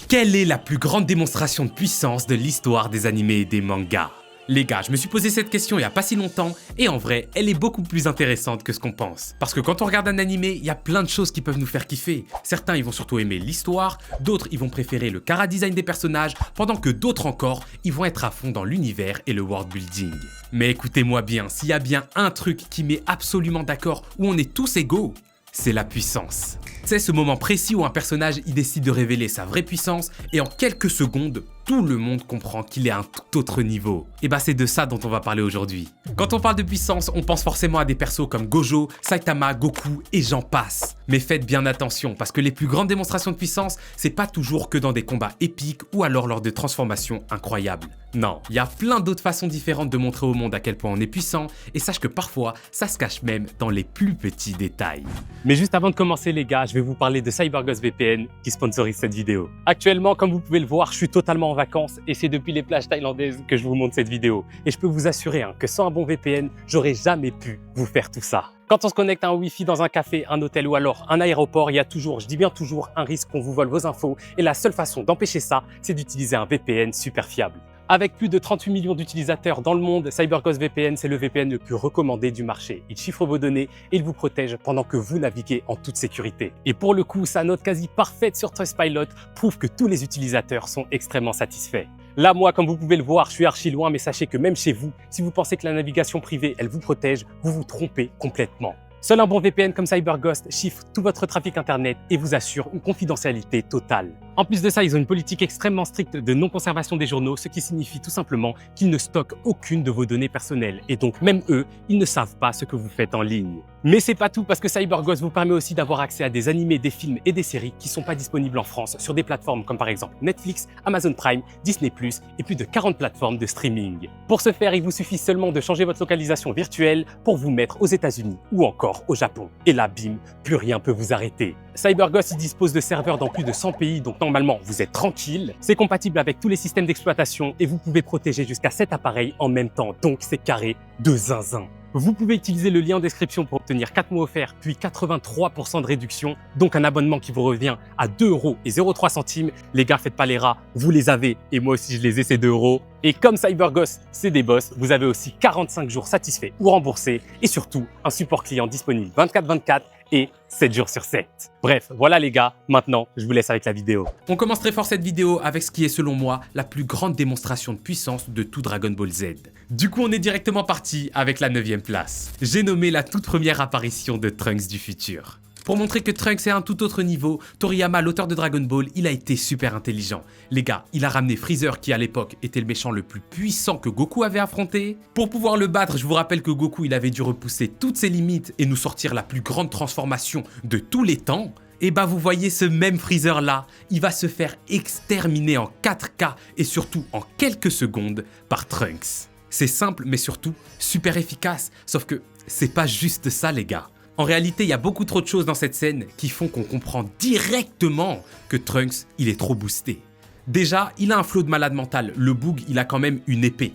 Quelle est la plus grande démonstration de puissance de l'histoire des animés et des mangas? Les gars, je me suis posé cette question il y a pas si longtemps et en vrai, elle est beaucoup plus intéressante que ce qu'on pense. Parce que quand on regarde un animé, il y a plein de choses qui peuvent nous faire kiffer. Certains, ils vont surtout aimer l'histoire, d'autres, ils vont préférer le chara-design des personnages, pendant que d'autres encore, ils vont être à fond dans l'univers et le world building. Mais écoutez-moi bien, s'il y a bien un truc qui met absolument d'accord, où on est tous égaux, c'est la puissance. C'est ce moment précis où un personnage il décide de révéler sa vraie puissance et en quelques secondes, tout le monde comprend qu'il est à un tout autre niveau. Et bah c'est de ça dont on va parler aujourd'hui. Quand on parle de puissance, on pense forcément à des persos comme Gojo, Saitama, Goku et j'en passe. Mais faites bien attention parce que les plus grandes démonstrations de puissance, c'est pas toujours que dans des combats épiques ou alors lors de transformations incroyables. Non, il y a plein d'autres façons différentes de montrer au monde à quel point on est puissant et sache que parfois, ça se cache même dans les plus petits détails. Mais juste avant de commencer les gars, je vais vous parler de CyberGhost VPN qui sponsorise cette vidéo. Actuellement, comme vous pouvez le voir, je suis totalement en vacances et c'est depuis les plages thaïlandaises que je vous montre cette vidéo. Et je peux vous assurer que sans un bon VPN, j'aurais jamais pu vous faire tout ça. Quand on se connecte à un Wi-Fi dans un café, un hôtel ou alors un aéroport, il y a toujours, je dis bien toujours, un risque qu'on vous vole vos infos et la seule façon d'empêcher ça, c'est d'utiliser un VPN super fiable. Avec plus de 38 millions d'utilisateurs dans le monde, CyberGhost VPN, c'est le VPN le plus recommandé du marché. Il chiffre vos données et il vous protège pendant que vous naviguez en toute sécurité. Et pour le coup, sa note quasi parfaite sur Trustpilot prouve que tous les utilisateurs sont extrêmement satisfaits. Là, moi, comme vous pouvez le voir, je suis archi loin, mais sachez que même chez vous, si vous pensez que la navigation privée, elle vous protège, vous vous trompez complètement. Seul un bon VPN comme CyberGhost chiffre tout votre trafic internet et vous assure une confidentialité totale. En plus de ça, ils ont une politique extrêmement stricte de non-conservation des journaux, ce qui signifie tout simplement qu'ils ne stockent aucune de vos données personnelles. Et donc même eux, ils ne savent pas ce que vous faites en ligne. Mais c'est pas tout parce que CyberGhost vous permet aussi d'avoir accès à des animés, des films et des séries qui sont pas disponibles en France sur des plateformes comme par exemple Netflix, Amazon Prime, Disney+, et plus de 40 plateformes de streaming. Pour ce faire, il vous suffit seulement de changer votre localisation virtuelle pour vous mettre aux États-Unis ou encore au Japon. Et là, bim, plus rien peut vous arrêter. CyberGhost il dispose de serveurs dans plus de 100 pays, donc normalement vous êtes tranquille. C'est compatible avec tous les systèmes d'exploitation et vous pouvez protéger jusqu'à 7 appareils en même temps, donc c'est carré de zinzin. Vous pouvez utiliser le lien en description pour obtenir 4 mois offerts, puis 83% de réduction, donc un abonnement qui vous revient à 2,03 €. Les gars, faites pas les rats, vous les avez, et moi aussi je les ai ces 2 €. Et comme CyberGhost, c'est des boss, vous avez aussi 45 jours satisfaits ou remboursés, et surtout un support client disponible 24/24 et 7 jours sur 7. Bref, voilà les gars, maintenant je vous laisse avec la vidéo. On commence très fort cette vidéo avec ce qui est selon moi la plus grande démonstration de puissance de tout Dragon Ball Z. Du coup on est directement parti avec la 9e place. J'ai nommé la toute première apparition de Trunks du futur. Pour montrer que Trunks est à un tout autre niveau, Toriyama, l'auteur de Dragon Ball, il a été super intelligent. Les gars, il a ramené Freezer qui à l'époque était le méchant le plus puissant que Goku avait affronté. Pour pouvoir le battre, je vous rappelle que Goku il avait dû repousser toutes ses limites et nous sortir la plus grande transformation de tous les temps. Et bah vous voyez ce même Freezer là, il va se faire exterminer en 4K et surtout en quelques secondes par Trunks. C'est simple mais surtout super efficace, sauf que c'est pas juste ça les gars. En réalité, il y a beaucoup trop de choses dans cette scène qui font qu'on comprend directement que Trunks, il est trop boosté. Déjà, il a un flow de malade mental. Le Boog, il a quand même une épée.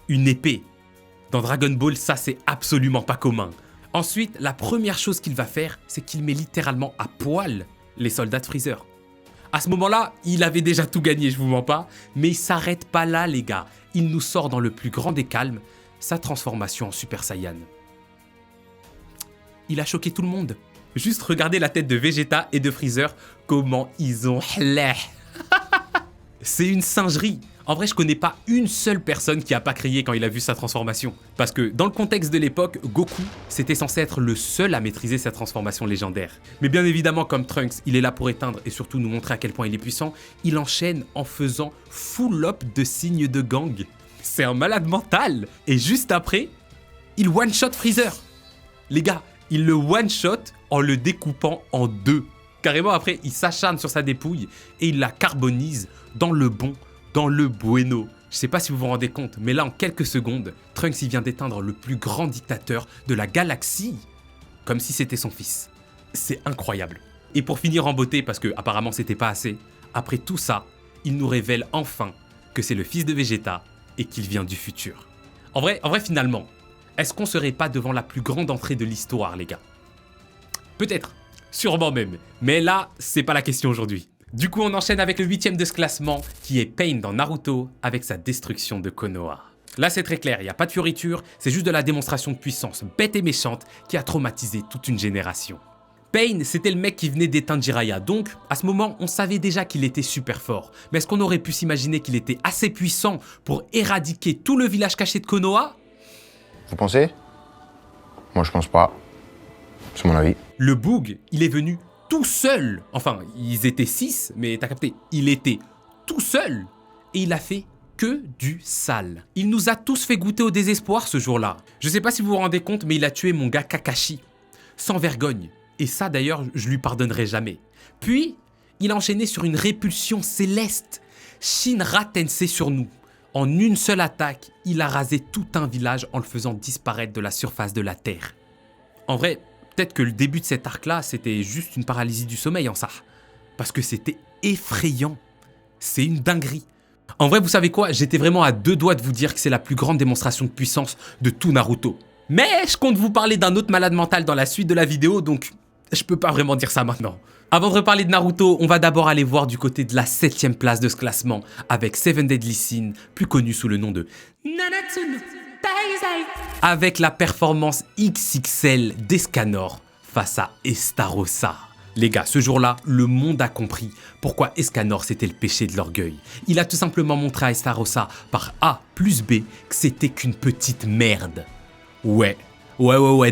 Une épée. Dans Dragon Ball, ça c'est absolument pas commun. Ensuite, la première chose qu'il va faire, c'est qu'il met littéralement à poil les soldats de Freezer. À ce moment-là, il avait déjà tout gagné, je vous mens pas, mais il s'arrête pas là les gars. Il nous sort dans le plus grand des calmes, sa transformation en Super Saiyan. Il a choqué tout le monde. Juste regardez la tête de Vegeta et de Freezer, comment ils ont l'air. C'est une singerie. En vrai, je connais pas une seule personne qui a pas crié quand il a vu sa transformation. Parce que dans le contexte de l'époque, Goku, c'était censé être le seul à maîtriser sa transformation légendaire. Mais bien évidemment, comme Trunks, il est là pour éteindre et surtout nous montrer à quel point il est puissant, il enchaîne en faisant full up de signes de gang. C'est un malade mental. Et juste après, il one-shot Freezer. Les gars, il le one-shot en le découpant en deux. Carrément après, il s'acharne sur sa dépouille et il la carbonise dans le bon, dans le bueno. Je sais pas si vous vous rendez compte, mais là en quelques secondes, Trunks il vient d'éteindre le plus grand dictateur de la galaxie. Comme si c'était son fils. C'est incroyable. Et pour finir en beauté, parce que apparemment c'était pas assez, après tout ça, il nous révèle enfin que c'est le fils de Vegeta et qu'il vient du futur. En vrai finalement, est-ce qu'on serait pas devant la plus grande entrée de l'histoire, les gars? Peut-être, sûrement même, mais là, c'est pas la question aujourd'hui. Du coup, on enchaîne avec le 8ème de ce classement, qui est Pain dans Naruto, avec sa destruction de Konoha. Là, c'est très clair, il n'y a pas de fioriture, c'est juste de la démonstration de puissance bête et méchante qui a traumatisé toute une génération. Pain, c'était le mec qui venait d'éteindre Jiraiya, donc à ce moment, on savait déjà qu'il était super fort. Mais est-ce qu'on aurait pu s'imaginer qu'il était assez puissant pour éradiquer tout le village caché de Konoha? Vous pensez? Moi, je pense pas. C'est mon avis. Le Boog, il est venu tout seul. Enfin, ils étaient 6, mais t'as capté, il était tout seul. Et il a fait que du sale. Il nous a tous fait goûter au désespoir ce jour-là. Je sais pas si vous vous rendez compte, mais il a tué mon gars Kakashi. Sans vergogne. Et ça d'ailleurs, je lui pardonnerai jamais. Puis, il a enchaîné sur une répulsion céleste. Shinra Tensei sur nous. En une seule attaque, il a rasé tout un village en le faisant disparaître de la surface de la Terre. En vrai, peut-être que le début de cet arc-là, c'était juste une paralysie du sommeil en ça. Parce que c'était effrayant. C'est une dinguerie. En vrai, vous savez quoi? J'étais vraiment à 2 doigts de vous dire que c'est la plus grande démonstration de puissance de tout Naruto. Mais je compte vous parler d'un autre malade mental dans la suite de la vidéo, donc je peux pas vraiment dire ça maintenant. Avant de reparler de Naruto, on va d'abord aller voir du côté de la 7ème place de ce classement, avec Seven Deadly Sins, plus connu sous le nom de Nanatsu no Taizai, avec la performance XXL d'Escanor face à Estarossa. Les gars, ce jour-là, le monde a compris pourquoi Escanor c'était le péché de l'orgueil. Il a tout simplement montré à Estarossa par A plus B que c'était qu'une petite merde. Ouais,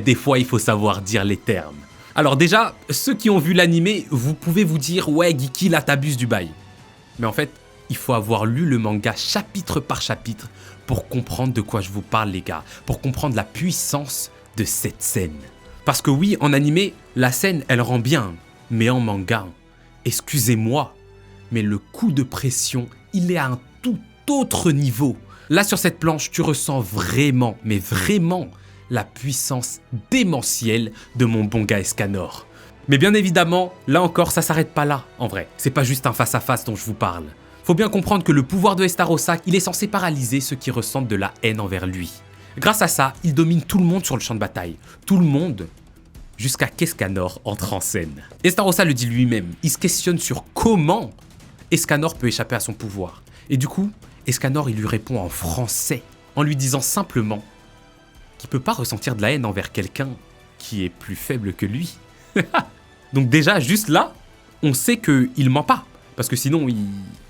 des fois il faut savoir dire les termes. Alors déjà, ceux qui ont vu l'animé, vous pouvez vous dire « Ouais, Geeky, là t'abuses du bail ». Mais en fait, il faut avoir lu le manga chapitre par chapitre pour comprendre de quoi je vous parle les gars, pour comprendre la puissance de cette scène. Parce que oui, en animé, la scène elle rend bien, mais en manga, excusez-moi, mais le coup de pression, il est à un tout autre niveau. Là sur cette planche, tu ressens vraiment, mais vraiment, la puissance démentielle de mon bon gars Escanor. Mais bien évidemment, là encore, ça s'arrête pas là, en vrai. C'est pas juste un face-à-face dont je vous parle. Faut bien comprendre que le pouvoir de Estarossa, il est censé paralyser ceux qui ressentent de la haine envers lui. Grâce à ça, il domine tout le monde sur le champ de bataille. Tout le monde, jusqu'à qu'Escanor entre en scène. Estarossa le dit lui-même, il se questionne sur comment Escanor peut échapper à son pouvoir. Et du coup, Escanor il lui répond en français, en lui disant simplement qu'il peut pas ressentir de la haine envers quelqu'un qui est plus faible que lui. Donc déjà, juste là, on sait qu'il ment pas, parce que sinon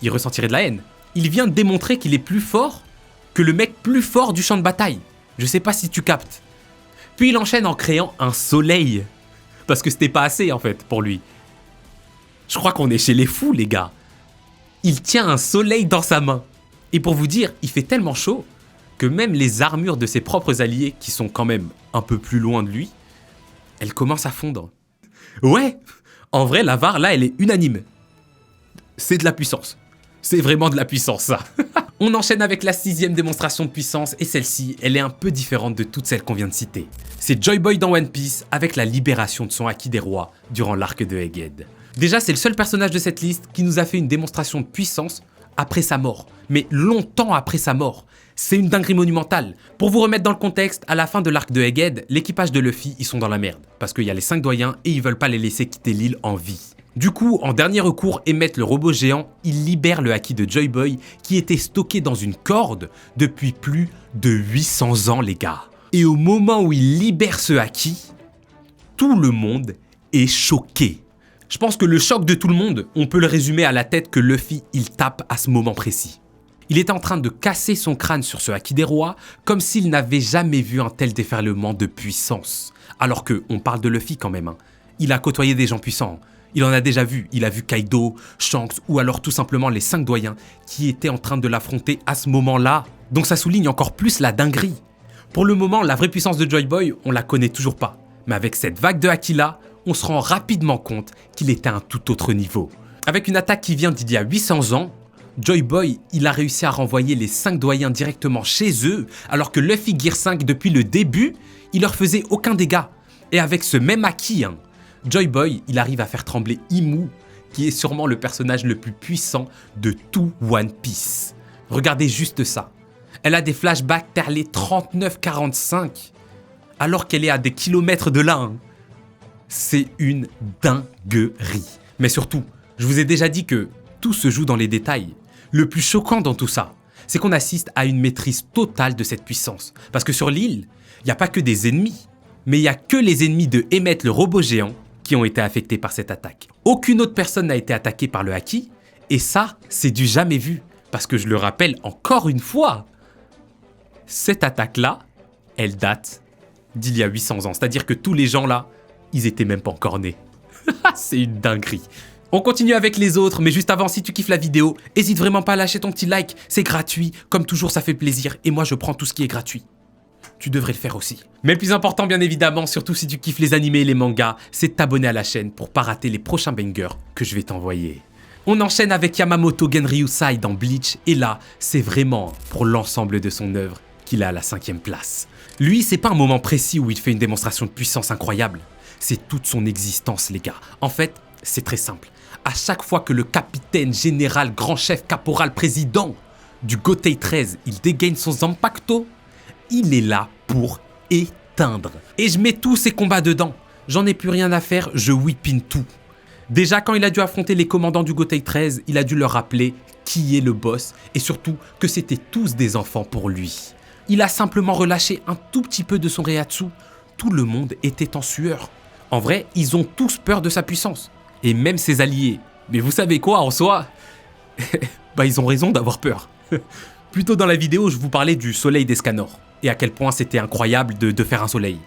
il ressentirait de la haine. Il vient de démontrer qu'il est plus fort que le mec plus fort du champ de bataille. Je sais pas si tu captes. Puis il enchaîne en créant un soleil, parce que c'était pas assez en fait pour lui. Je crois qu'on est chez les fous les gars. Il tient un soleil dans sa main. Et pour vous dire, il fait tellement chaud que même les armures de ses propres alliés, qui sont quand même un peu plus loin de lui, elles commencent à fondre. Ouais, en vrai, la VAR, là, elle est unanime. C'est de la puissance. C'est vraiment de la puissance, ça. On enchaîne avec la 6ème démonstration de puissance, et celle-ci, elle est un peu différente de toutes celles qu'on vient de citer. C'est Joy Boy dans One Piece, avec la libération de son Haki des rois durant l'arc de Egghead. Déjà, c'est le seul personnage de cette liste qui nous a fait une démonstration de puissance après sa mort, mais longtemps après sa mort. C'est une dinguerie monumentale. Pour vous remettre dans le contexte, à la fin de l'arc de Egghead, l'équipage de Luffy, ils sont dans la merde. Parce qu'il y a les 5 doyens et ils veulent pas les laisser quitter l'île en vie. Du coup, en dernier recours, Emmet le robot géant, il libère le Haki de Joy Boy qui était stocké dans une corde depuis plus de 800 ans les gars. Et au moment où il libère ce Haki, tout le monde est choqué. Je pense que le choc de tout le monde, on peut le résumer à la tête que Luffy il tape à ce moment précis. Il était en train de casser son crâne sur ce Haki des rois comme s'il n'avait jamais vu un tel déferlement de puissance. Alors que, on parle de Luffy quand même, hein. Il a côtoyé des gens puissants. Il en a déjà vu, il a vu Kaido, Shanks ou alors tout simplement les 5 doyens qui étaient en train de l'affronter à ce moment-là. Donc ça souligne encore plus la dinguerie. Pour le moment, la vraie puissance de Joy Boy, on la connaît toujours pas. Mais avec cette vague de Haki là, on se rend rapidement compte qu'il était à un tout autre niveau. Avec une attaque qui vient d'il y a 800 ans, Joy Boy, il a réussi à renvoyer les 5 doyens directement chez eux, alors que Luffy Gear 5 depuis le début, il leur faisait aucun dégât. Et avec ce même Haki, hein, Joy Boy, il arrive à faire trembler Imu, qui est sûrement le personnage le plus puissant de tout One Piece. Regardez juste ça. Elle a des flashbacks vers les 39-45, alors qu'elle est à des kilomètres de là. Hein. C'est une dinguerie. Mais surtout, Je vous ai déjà dit que tout se joue dans les détails. Le plus choquant dans tout ça, c'est qu'on assiste à une maîtrise totale de cette puissance. Parce que sur l'île, il n'y a pas que des ennemis, mais il n'y a que les ennemis de Emmet le robot géant qui ont été affectés par cette attaque. Aucune autre personne n'a été attaquée par le Haki, et ça, c'est du jamais vu. Parce que je le rappelle encore une fois, cette attaque-là, elle date d'il y a 800 ans. C'est-à-dire que tous les gens là, ils étaient même pas encore nés. C'est une dinguerie. On continue avec les autres, mais juste avant, si tu kiffes la vidéo, hésite vraiment pas à lâcher ton petit like, c'est gratuit. Comme toujours, ça fait plaisir, et moi je prends tout ce qui est gratuit. Tu devrais le faire aussi. Mais le plus important, bien évidemment, surtout si tu kiffes les animés et les mangas, c'est de t'abonner à la chaîne pour pas rater les prochains bangers que je vais t'envoyer. On enchaîne avec Yamamoto Genryusai dans Bleach, et là, c'est vraiment pour l'ensemble de son œuvre qu'il est à la 5e place. Lui, c'est pas un moment précis où il fait une démonstration de puissance incroyable, c'est toute son existence, les gars. En fait, c'est très simple. À chaque fois que le capitaine, général, grand chef, caporal, président du Gotei 13, il dégaine son Zanpakuto, il est là pour éteindre. Et je mets tous ces combats dedans. J'en ai plus rien à faire, je whip-in tout. Déjà, quand il a dû affronter les commandants du Gotei 13, il a dû leur rappeler qui est le boss et surtout que c'était tous des enfants pour lui. Il a simplement relâché un tout petit peu de son Reiatsu. Tout le monde était en sueur. En vrai, ils ont tous peur de sa puissance. Et même ses alliés. Mais vous savez quoi, en soi, bah ils ont raison d'avoir peur. Plus tôt dans la vidéo, je vous parlais du soleil d'Escanor. Et à quel point c'était incroyable de faire un soleil.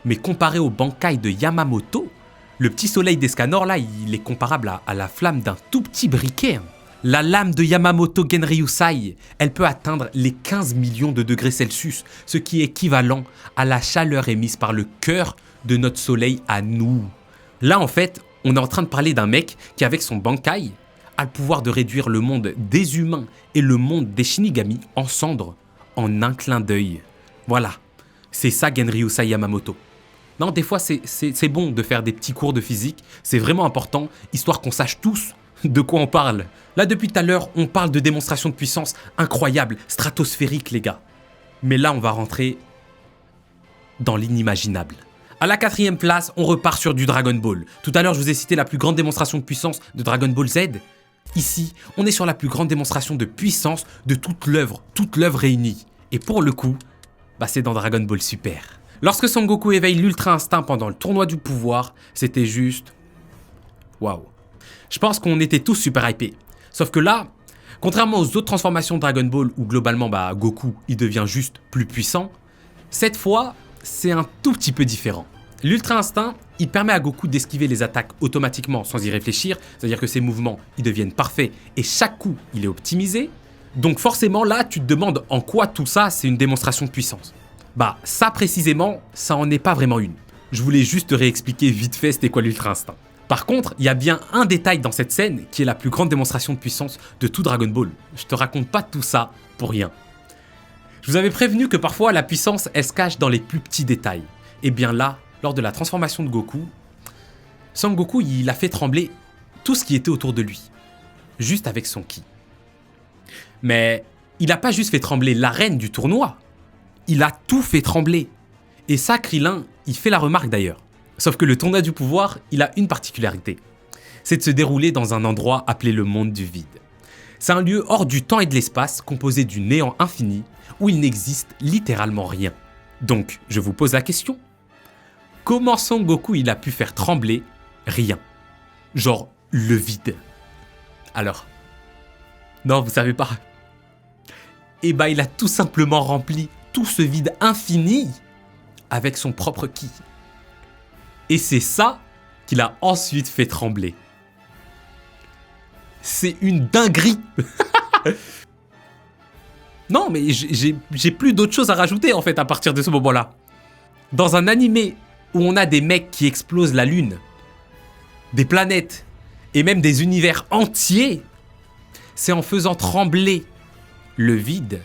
Mais comparé au Bankai de Yamamoto, le petit soleil d'Escanor là, il est comparable à la flamme d'un tout petit briquet. La lame de Yamamoto Genryusai, elle peut atteindre les 15 millions de degrés Celsius, ce qui est équivalent à la chaleur émise par le cœur de notre soleil à nous. Là en fait, on est en train de parler d'un mec qui avec son Bankai a le pouvoir de réduire le monde des humains et le monde des Shinigami en cendres en un clin d'œil. Voilà, c'est ça Genryusai Yamamoto. Non, des fois c'est bon de faire des petits cours de physique, c'est vraiment important, histoire qu'on sache tous de quoi on parle. Là depuis tout à l'heure, on parle de démonstration de puissance incroyable, stratosphérique les gars. Mais là on va rentrer dans l'inimaginable. À la 4e place, on repart sur du Dragon Ball. Tout à l'heure, je vous ai cité la plus grande démonstration de puissance de Dragon Ball Z. Ici, on est sur la plus grande démonstration de puissance de toute l'œuvre réunie. Et pour le coup, bah c'est dans Dragon Ball Super. Lorsque Son Goku éveille l'Ultra Instinct pendant le tournoi du pouvoir, c'était juste... waouh. Je pense qu'on était tous super hypés. Sauf que là, contrairement aux autres transformations de Dragon Ball où globalement bah, Goku il devient juste plus puissant, cette fois, c'est un tout petit peu différent. L'Ultra Instinct, il permet à Goku d'esquiver les attaques automatiquement sans y réfléchir, c'est-à-dire que ses mouvements ils deviennent parfaits et chaque coup il est optimisé. Donc forcément là tu te demandes en quoi tout ça c'est une démonstration de puissance. Bah ça précisément, ça en est pas vraiment une. Je voulais juste réexpliquer vite fait c'était quoi l'Ultra Instinct. Par contre, il y a bien un détail dans cette scène qui est la plus grande démonstration de puissance de tout Dragon Ball. Je te raconte pas tout ça pour rien. Je vous avais prévenu que parfois la puissance elle se cache dans les plus petits détails. Et bien là, lors de la transformation de Goku, Son Goku il a fait trembler tout ce qui était autour de lui. Juste avec son ki. Mais il n'a pas juste fait trembler l'arène du tournoi. Il a tout fait trembler. Et ça, Krillin, il fait la remarque d'ailleurs. Sauf que le tournoi du pouvoir, il a une particularité. C'est de se dérouler dans un endroit appelé le monde du vide. C'est un lieu hors du temps et de l'espace, composé du néant infini, où il n'existe littéralement rien. Donc, je vous pose la question. Comment Son Goku il a pu faire trembler rien? Genre, le vide. Alors, non, vous savez pas. Eh ben, il a tout simplement rempli tout ce vide infini avec son propre ki. Et c'est ça qu'il a ensuite fait trembler. C'est une dinguerie. Non, mais j'ai plus d'autre chose à rajouter en fait à partir de ce moment-là. Dans un animé où on a des mecs qui explosent la lune, des planètes et même des univers entiers, c'est en faisant trembler le vide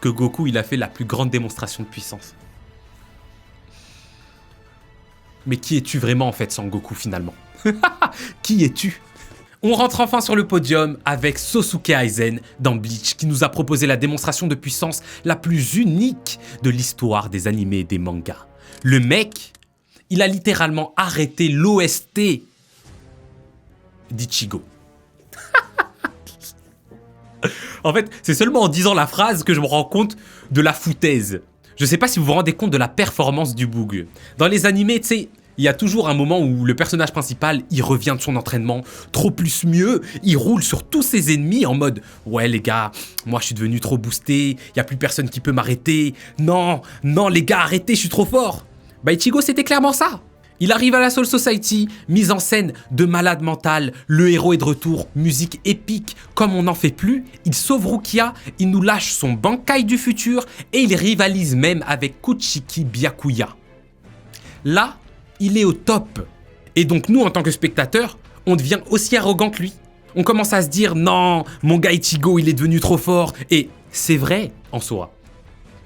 que Goku il a fait la plus grande démonstration de puissance. Mais qui es-tu vraiment en fait, Son Goku finalement? Qui es-tu? On rentre enfin sur le podium avec Sosuke Aizen dans Bleach qui nous a proposé la démonstration de puissance la plus unique de l'histoire des animés et des mangas. Le mec, il a littéralement arrêté l'OST d'Ichigo. En fait, c'est seulement en disant la phrase que je me rends compte de la foutaise. Je sais pas si vous vous rendez compte de la performance du Boog. Dans les animés, tu sais, il y a toujours un moment où le personnage principal, il revient de son entraînement, trop plus mieux, il roule sur tous ses ennemis en mode « Ouais les gars, moi je suis devenu trop boosté, il y a plus personne qui peut m'arrêter, non, non les gars, arrêtez, je suis trop fort !» Bah Ichigo, c'était clairement ça. Il arrive à la Soul Society, mise en scène de malade mental, le héros est de retour, musique épique, comme on n'en fait plus, il sauve Rukia, il nous lâche son Bankai du futur et il rivalise même avec Kuchiki Byakuya. Là, il est au top. Et donc nous, en tant que spectateurs, on devient aussi arrogant que lui. On commence à se dire, non, mon gars Ichigo, il est devenu trop fort. Et c'est vrai en soi.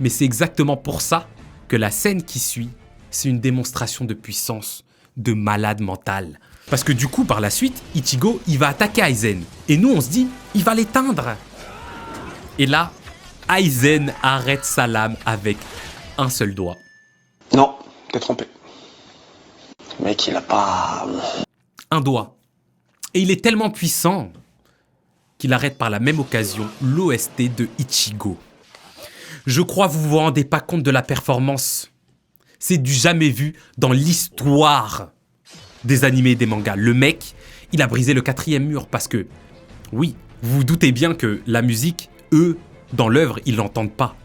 Mais c'est exactement pour ça que la scène qui suit, c'est une démonstration de puissance, de malade mental. Parce que du coup, par la suite, Ichigo, il va attaquer Aizen. Et nous, on se dit, il va l'éteindre. Et là, Aizen arrête sa lame avec un seul doigt. Non, t'es trompé. Le mec, il a pas... Un doigt. Et il est tellement puissant qu'il arrête par la même occasion l'OST de Ichigo. Je crois que vous vous rendez pas compte de la performance. C'est du jamais vu dans l'histoire des animés et des mangas. Le mec, il a brisé le 4e mur parce que, oui, vous vous doutez bien que la musique, eux, dans l'œuvre, ils l'entendent pas.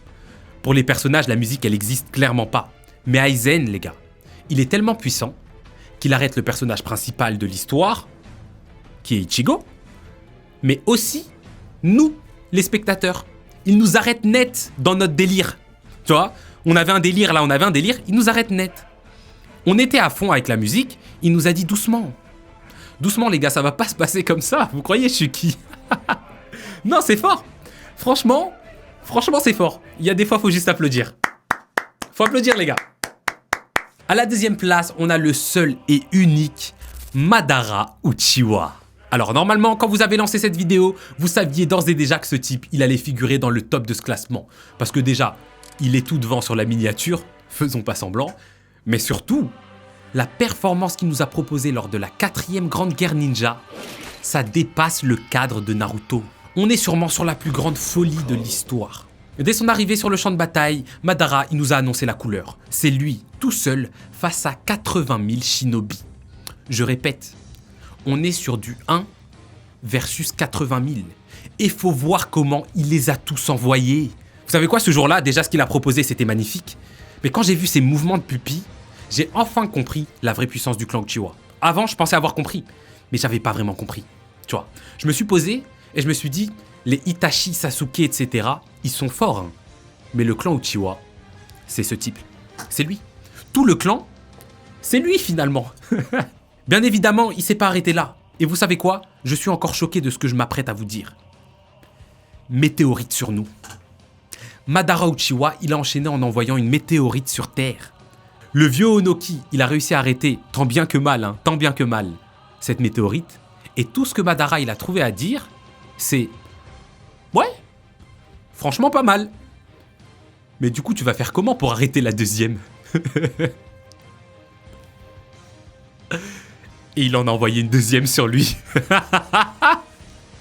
Pour les personnages, la musique, elle existe clairement pas. Mais Aizen, les gars, il est tellement puissant qu'il arrête le personnage principal de l'histoire, qui est Ichigo, mais aussi nous, les spectateurs. Il nous arrête net dans notre délire. Tu vois, on avait un délire, là on avait un délire, il nous arrête net. On était à fond avec la musique, il nous a dit doucement. Doucement les gars, ça va pas se passer comme ça, vous croyez je suis qui? Non, c'est fort. Franchement c'est fort. Il y a des fois, faut juste applaudir. Faut applaudir les gars. À la 2e place, on a le seul et unique Madara Uchiwa. Alors normalement, quand vous avez lancé cette vidéo, vous saviez d'ores et déjà que ce type, il allait figurer dans le top de ce classement. Parce que déjà, il est tout devant sur la miniature, faisons pas semblant. Mais surtout, la performance qu'il nous a proposée lors de la 4e Grande Guerre Ninja, ça dépasse le cadre de Naruto. On est sûrement sur la plus grande folie de l'histoire. Dès son arrivée sur le champ de bataille, Madara, il nous a annoncé la couleur. C'est lui, tout seul, face à 80 000 shinobi. Je répète, on est sur du 1 versus 80 000. Et faut voir comment il les a tous envoyés. Vous savez quoi, ce jour-là, déjà ce qu'il a proposé, c'était magnifique. Mais quand j'ai vu ses mouvements de pupille, j'ai enfin compris la vraie puissance du clan Uchiwa. Avant, je pensais avoir compris, mais j'avais pas vraiment compris. Tu vois, je me suis posé et je me suis dit, les Itachi, Sasuke, etc., ils sont forts. Hein. Mais le clan Uchiwa, c'est ce type. C'est lui. Tout le clan, c'est lui finalement. Bien évidemment, il s'est pas arrêté là. Et vous savez quoi? Je suis encore choqué de ce que je m'apprête à vous dire. Météorite sur nous. Madara Uchiwa, il a enchaîné en envoyant une météorite sur Terre. Le vieux Onoki, il a réussi à arrêter, tant bien que mal, cette météorite. Et tout ce que Madara, il a trouvé à dire, c'est... Ouais, franchement pas mal. Mais du coup, tu vas faire comment pour arrêter la 2e? Et il en a envoyé une 2e sur lui.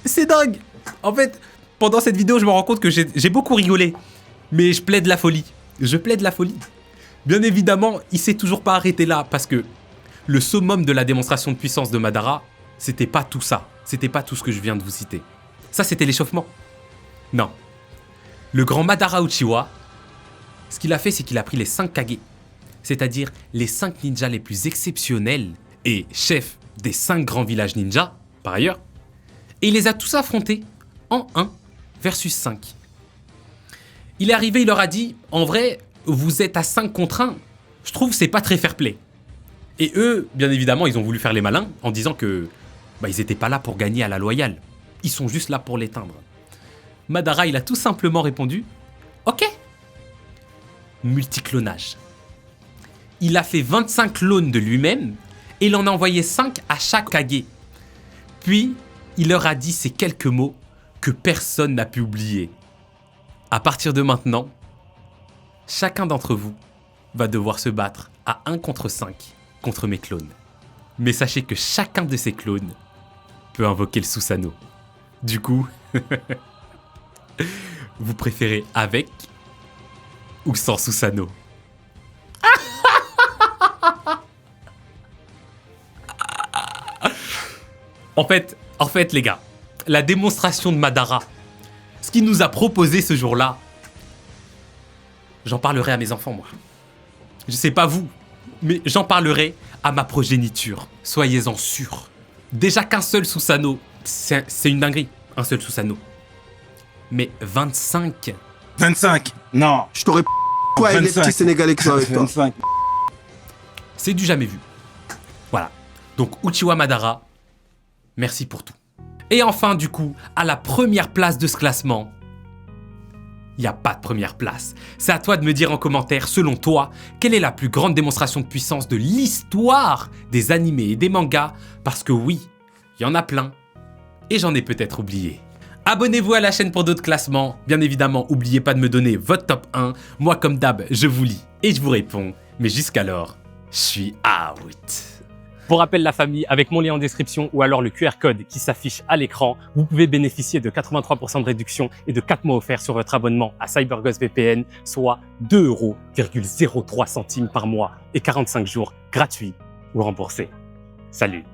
C'est dingue. En fait, pendant cette vidéo, je me rends compte que j'ai beaucoup rigolé. Mais je plaide la folie. Je plaide la folie. Bien évidemment, il s'est toujours pas arrêté là parce que le summum de la démonstration de puissance de Madara, c'était pas tout ça. C'était pas tout ce que je viens de vous citer. Ça, c'était l'échauffement. Non. Le grand Madara Uchiwa, ce qu'il a fait, c'est qu'il a pris les 5 Kage, c'est-à-dire les 5 ninjas les plus exceptionnels et chefs des 5 grands villages ninja, par ailleurs, et il les a tous affrontés en 1 versus 5. Il est arrivé, il leur a dit, en vrai, vous êtes à 5 contre 1, je trouve que c'est pas très fair-play. Et eux, bien évidemment, ils ont voulu faire les malins en disant que ils étaient pas là pour gagner à la loyale, ils sont juste là pour l'éteindre. Madara, il a tout simplement répondu « Ok ». Multiclonage. Il a fait 25 clones de lui-même et il en a envoyé 5 à chaque Kage. Puis, il leur a dit ces quelques mots que personne n'a pu oublier. À partir de maintenant, chacun d'entre vous va devoir se battre à 1 contre 5 contre mes clones. Mais sachez que chacun de ces clones peux invoquer le Susanoo. Du coup, vous préférez avec ou sans Susanoo? En fait, les gars, la démonstration de Madara, ce qu'il nous a proposé ce jour-là, j'en parlerai à mes enfants, moi. Je sais pas vous, mais j'en parlerai à ma progéniture. Soyez-en sûrs. Déjà qu'un seul Susanoo, c'est une dinguerie. Un seul Susanoo. Mais 25. 25. Non. Je t'aurais quoi avec les 25. petits Sénégalais qui sont avec toi. 25. C'est du jamais vu. Voilà. Donc Uchiwa Madara, merci pour tout. Et enfin, du coup, à la première place de ce classement, il n'y a pas de première place. C'est à toi de me dire en commentaire, selon toi, quelle est la plus grande démonstration de puissance de l'histoire des animés et des mangas? Parce que oui, il y en a plein, et j'en ai peut-être oublié. Abonnez-vous à la chaîne pour d'autres classements. Bien évidemment, n'oubliez pas de me donner votre top 1. Moi, comme d'hab, je vous lis et je vous réponds. Mais jusqu'alors, je suis out. Pour rappel, la famille, avec mon lien en description ou alors le QR code qui s'affiche à l'écran, vous pouvez bénéficier de 83% de réduction et de 4 mois offerts sur votre abonnement à CyberGhost VPN, soit 2,03 € par mois et 45 jours gratuits ou remboursés. Salut!